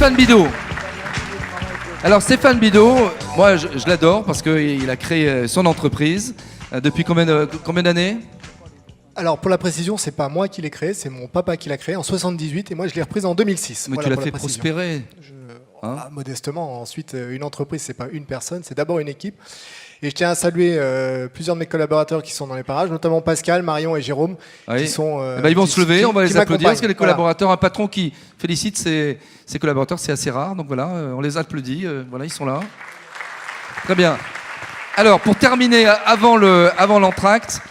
Stéphane Bidot. Alors Stéphane Bidot, moi je l'adore parce qu'il a créé son entreprise. Depuis combien d'années? Alors pour la précision, c'est pas moi qui l'ai créé, c'est mon papa qui l'a créé en 78 et moi je l'ai reprise en 2006. Mais voilà, tu l'as fait prospérer. Modestement. Ensuite, une entreprise, c'est pas une personne, c'est d'abord une équipe. Et je tiens à saluer plusieurs de mes collaborateurs qui sont dans les parages, notamment Pascal, Marion et Jérôme, qui sont. Ils vont se lever, on va les applaudir parce que les collaborateurs, voilà. un patron qui félicite ses collaborateurs, c'est assez rare. Donc voilà, on les applaudit. Voilà, ils sont là. Très bien. Alors, pour terminer, avant l'entracte,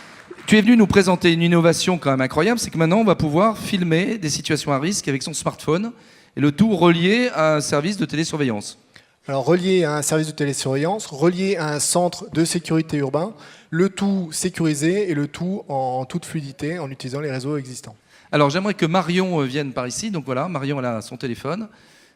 tu es venu nous présenter une innovation quand même incroyable, c'est que maintenant on va pouvoir filmer des situations à risque avec son smartphone et le tout relié à un service de télésurveillance. Alors relié à un service de télésurveillance, relié à un centre de sécurité urbain, le tout sécurisé et le tout en toute fluidité en utilisant les réseaux existants. Alors j'aimerais que Marion vienne par ici, donc voilà, Marion elle a son téléphone.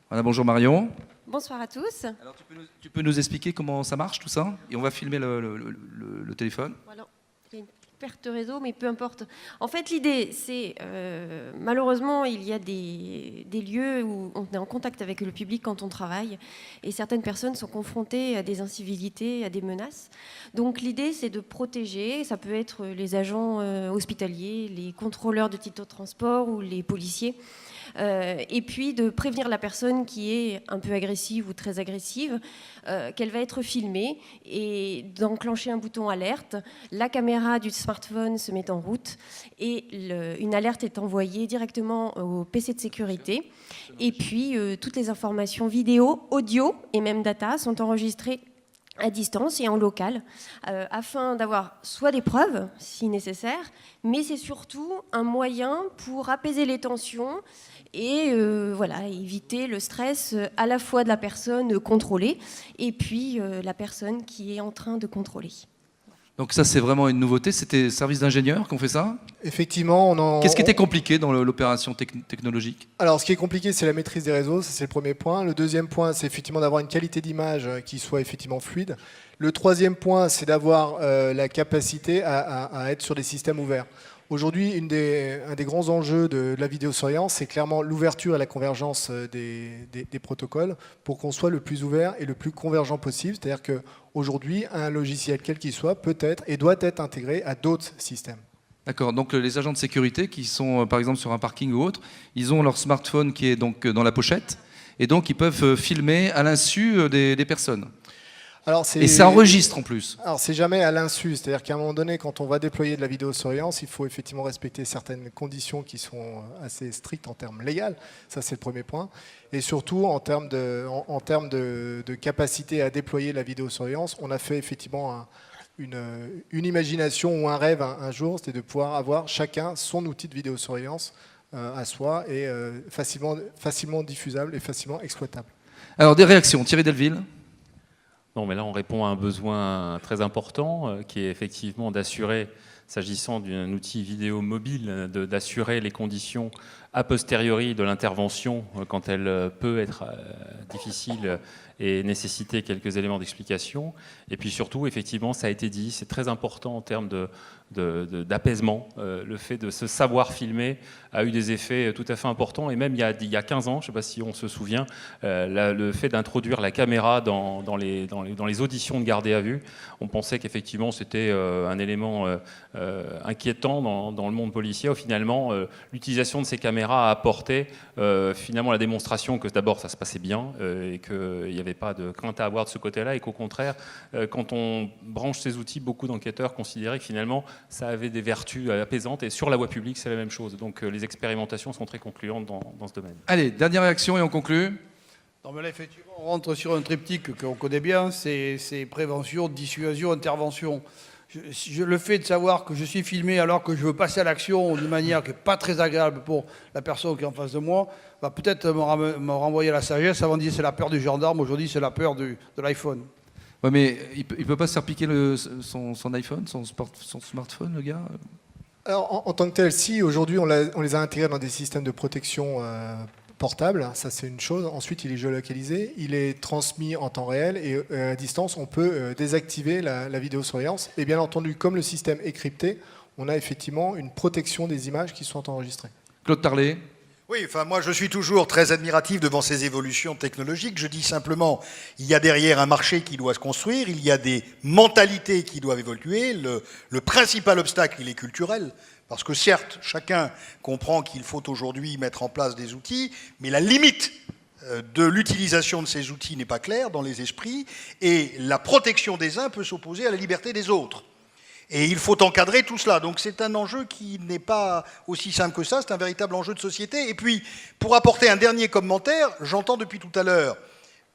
Voilà, bonjour Marion. Bonsoir à tous. Alors tu peux nous expliquer comment ça marche tout ça? Et on va filmer le téléphone. Voilà. Il y a une perte de réseau, mais peu importe. En fait, l'idée, c'est malheureusement, il y a des lieux où on est en contact avec le public quand on travaille, et certaines personnes sont confrontées à des incivilités, à des menaces. Donc l'idée, c'est de protéger. Ça peut être les agents hospitaliers, les contrôleurs de titres de transport ou les policiers. Et puis de prévenir la personne qui est un peu agressive ou très agressive qu'elle va être filmée et d'enclencher un bouton alerte. La caméra du smartphone se met en route et une alerte est envoyée directement au PC de sécurité. Et puis toutes les informations vidéo, audio et même data sont enregistrées à distance et en local, afin d'avoir soit des preuves, si nécessaire, mais c'est surtout un moyen pour apaiser les tensions et voilà, éviter le stress à la fois de la personne contrôlée et puis la personne qui est en train de contrôler. Donc ça c'est vraiment une nouveauté, c'était service d'ingénieur qu'on fait ça? Effectivement, Qu'est-ce qui était compliqué dans l'opération technologique? Alors ce qui est compliqué, c'est la maîtrise des réseaux, ça c'est le premier point. Le deuxième point, c'est effectivement d'avoir une qualité d'image qui soit effectivement fluide. Le troisième point, c'est d'avoir la capacité à être sur des systèmes ouverts. Aujourd'hui, un des grands enjeux de la vidéosurveillance, c'est clairement l'ouverture et la convergence des protocoles pour qu'on soit le plus ouvert et le plus convergent possible. C'est-à-dire qu'aujourd'hui, un logiciel quel qu'il soit peut être et doit être intégré à d'autres systèmes. D'accord, donc les agents de sécurité qui sont par exemple sur un parking ou autre, ils ont leur smartphone qui est donc dans la pochette et donc ils peuvent filmer à l'insu des personnes. Et ça enregistre en plus. Alors c'est jamais à l'insu, c'est-à-dire qu'à un moment donné, quand on va déployer de la vidéosurveillance, il faut effectivement respecter certaines conditions qui sont assez strictes en termes légaux. Ça c'est le premier point. Et surtout en termes de capacité à déployer la vidéosurveillance, on a fait effectivement une imagination ou un rêve un jour, c'était de pouvoir avoir chacun son outil de vidéosurveillance à soi et facilement diffusable et facilement exploitable. Alors des réactions, Thierry Delville? Non, mais là, on répond à un besoin très important qui est effectivement d'assurer, s'agissant d'un outil vidéo mobile, d'assurer les conditions a posteriori de l'intervention quand elle peut être difficile et nécessiter quelques éléments d'explication. Et puis surtout, effectivement, ça a été dit, c'est très important en termes d'apaisement. Le fait de se savoir filmer a eu des effets tout à fait importants. Et même il y a 15 ans, je ne sais pas si on se souvient, le fait d'introduire la caméra dans les auditions de gardé à vue, on pensait qu'effectivement c'était un élément inquiétant dans le monde policier. Finalement, l'utilisation de ces caméras a apporté finalement la démonstration que d'abord ça se passait bien et qu'il n'y avait pas de crainte à avoir de ce côté-là et qu'au contraire, quand on branche ces outils, beaucoup d'enquêteurs considéraient que finalement ça avait des vertus apaisantes et sur la voie publique c'est la même chose. Donc les expérimentations sont très concluantes dans ce domaine. Allez, dernière réaction et on conclut. Non, mais là, effectivement, on rentre sur un triptyque qu'on connaît bien, c'est prévention, dissuasion, intervention. Le fait de savoir que je suis filmé alors que je veux passer à l'action d'une manière qui n'est pas très agréable pour la personne qui est en face de moi, va peut-être me renvoyer à la sagesse. Avant de dire c'est la peur du gendarme, aujourd'hui c'est la peur de l'iPhone. Ouais, mais il peut pas se faire piquer son iPhone, son smartphone, le gars? Alors en tant que tel, si, aujourd'hui on les a intégrés dans des systèmes de protection portable, ça c'est une chose. Ensuite, il est géolocalisé, il est transmis en temps réel et à distance, on peut désactiver la vidéosurveillance. Et bien entendu, comme le système est crypté, on a effectivement une protection des images qui sont enregistrées. Claude Tarlet? Oui, enfin moi je suis toujours très admiratif devant ces évolutions technologiques. Je dis simplement, il y a derrière un marché qui doit se construire, il y a des mentalités qui doivent évoluer. Le principal obstacle, il est culturel. Parce que certes, chacun comprend qu'il faut aujourd'hui mettre en place des outils, mais la limite de l'utilisation de ces outils n'est pas claire dans les esprits, et la protection des uns peut s'opposer à la liberté des autres. Et il faut encadrer tout cela. Donc c'est un enjeu qui n'est pas aussi simple que ça, c'est un véritable enjeu de société. Et puis, pour apporter un dernier commentaire, j'entends depuis tout à l'heure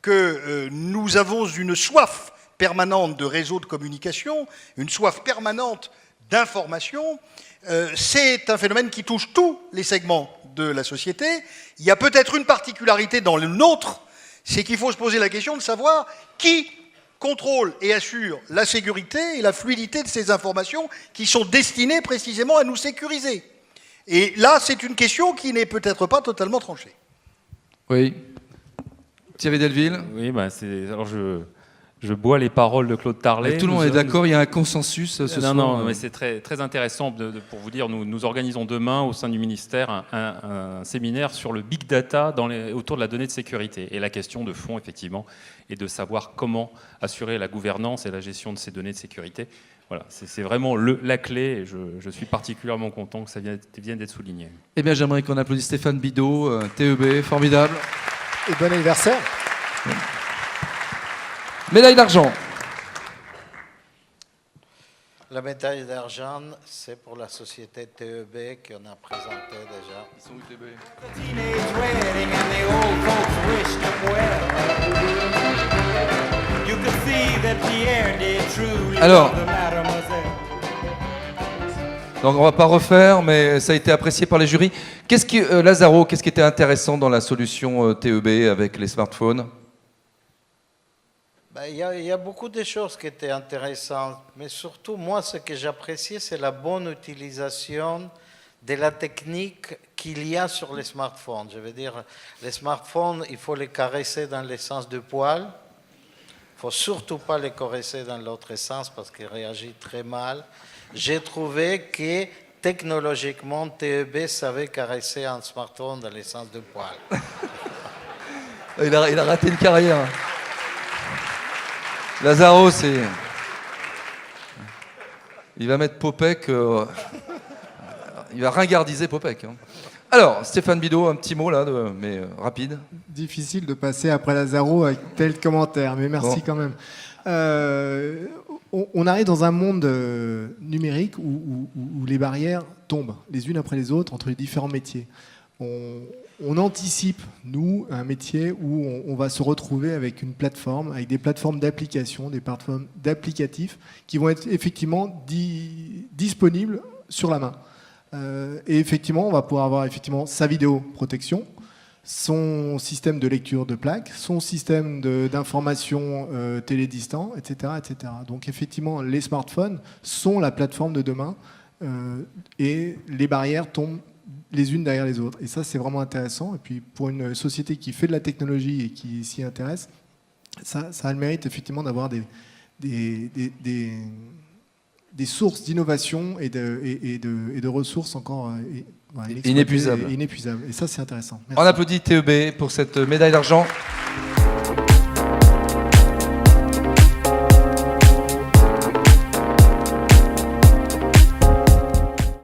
que nous avons une soif permanente de réseaux de communication, une soif permanente d'information. C'est un phénomène qui touche tous les segments de la société. Il y a peut-être une particularité dans le nôtre, c'est qu'il faut se poser la question de savoir qui contrôle et assure la sécurité et la fluidité de ces informations qui sont destinées précisément à nous sécuriser. Et là, c'est une question qui n'est peut-être pas totalement tranchée. Oui. Thierry Delville. Oui, alors je bois les paroles de Claude Tarlet. Tout le monde est d'accord, il y a un consensus ce soir. Non, mais c'est très, très intéressant pour vous dire, nous organisons demain au sein du ministère un séminaire sur le big data autour de la donnée de sécurité. Et la question de fond, effectivement, est de savoir comment assurer la gouvernance et la gestion de ces données de sécurité. Voilà, c'est vraiment la clé, et je suis particulièrement content que ça vienne d'être souligné. Eh bien, j'aimerais qu'on applaudisse Stéphane Bidot, TEB, formidable. Et bon anniversaire. Médaille d'argent. La médaille d'argent, c'est pour la société TEB qu'on a présentée déjà. Ils sont où TEB ? Alors, donc on va pas refaire, mais ça a été apprécié par les jurys. Lazaro, qu'est-ce qui était intéressant dans la solution TEB avec les smartphones ? Il y a beaucoup de choses qui étaient intéressantes, mais surtout, moi, ce que j'appréciais, c'est la bonne utilisation de la technique qu'il y a sur les smartphones. Je veux dire, les smartphones, il faut les caresser dans le sens du poil. Il ne faut surtout pas les caresser dans l'autre sens parce qu'ils réagissent très mal. J'ai trouvé que technologiquement, TEB savait caresser un smartphone dans le sens du poil. Il a raté une carrière. Lazaro, il va mettre Popek. Il va ringardiser Popek. Hein. Alors, Stéphane Bidot, un petit mot là, mais rapide. Difficile de passer après Lazaro avec tel commentaire, mais merci quand même. On arrive dans un monde numérique où les barrières tombent les unes après les autres entre les différents métiers. On anticipe, nous, un métier où on va se retrouver avec une plateforme, avec des plateformes d'application, des plateformes d'applicatifs qui vont être effectivement disponibles sur la main. Et effectivement, on va pouvoir avoir effectivement sa vidéoprotection, son système de lecture de plaques, son système d'information télédistant, etc., etc. Donc effectivement, les smartphones sont la plateforme de demain et les barrières tombent les unes derrière les autres. Et ça, c'est vraiment intéressant. Et puis, pour une société qui fait de la technologie et qui s'y intéresse, ça a le mérite, effectivement, d'avoir des sources d'innovation et de ressources encore inépuisables. Et ça, c'est intéressant. Merci. On applaudit TEB pour cette médaille d'argent.